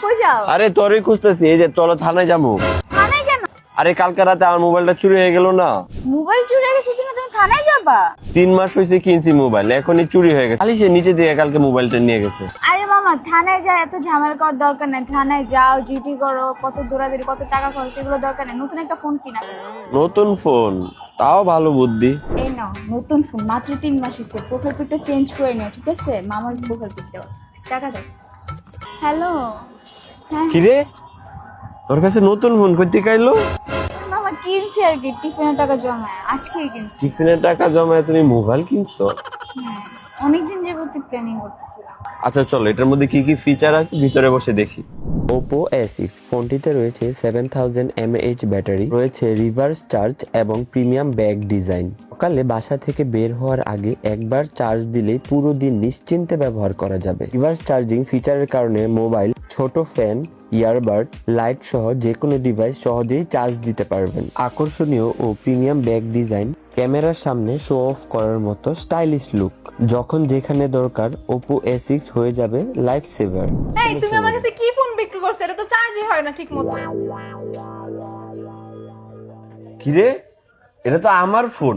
কই যাও? আরে তোরই খুঁজতেছি, এই যে চলো থানায় যাবো। থানায় কেন? আরে কালকে রাতে আমার মোবাইলটা চুরি হয়ে গেল না। মোবাইল চুরি হয়ে গেছে জন্য তুমি থানায় যাবা? 3 মাস হয়েছে কিনছি মোবাইল, এখনই চুরি হয়ে গেছে। খালি সে নিচে দিয়ে কালকে মোবাইলটা নিয়ে গেছে। আরে মামা থানায় যায় এত ঝামেলা করার দরকার নাই। থানায় যাও, জিডি করো, কত দৌড়াদৌড়ি, কত টাকা খরচ, সেগুলো দরকার নেই। নতুন একটা ফোন কিনা। নতুন ফোন, তাও ভালো বুদ্ধি। এই নাও নতুন ফোন, মাত্র 3 মাস হয়েছে। প্রোফাইল পিকটা চেঞ্জ করে নিও, ঠিক আছে? মামার প্রোফাইল পিক দাও, টাকা দাও। হ্যালো, হ্যাঁ কিরে, তোর কাছে নতুন ফোন কই থেকে আইলো? মামা কিনছি আর কি, টিফিনের টাকা জমায় আজকেই কিনছি। টিফিনের টাকা জমায় তুমি মোবাইল কিনছো? হ্যাঁ, অনেকদিন যাবত প্ল্যানিং করতেছিলাম। আচ্ছা চলো, এটার মধ্যে কি কি ফিচার আছে ভিতরে বসে দেখি। Oppo A6 ফোনটিতে রয়েছে 7000 mAh ব্যাটারি, রয়েছে রিভার্স চার্জ এবং প্রিমিয়াম ব্যাগ ডিজাইন। সকালে বাসা থেকে বের হওয়ার আগে একবার চার্জ দিলেই পুরো দিন নিশ্চিন্তে ব্যবহার করা যাবে। রিভার্স চার্জিং ফিচারের কারণে মোবাইল, ছোট ফ্যান, ইয়ারবাড, লাইট সহ যে কোনো ডিভাইস সহজেই চার্জ দিতে পারবেন। আকর্ষণীয় ও প্রিমিয়াম ব্যাগ ডিজাইন, ক্যামেরার সামনে শো অফ করার মতো স্টাইলিশ লুক। যখন যেখানে দরকার Oppo A6 হয়ে যাবে লাইফ সেভার। এই তুমি আমার কাছে কি ফোন বিক্রি করছো? এটা তো চার্জই হয় না ঠিক মতো। কিরে, এটা তো আমার ফোন।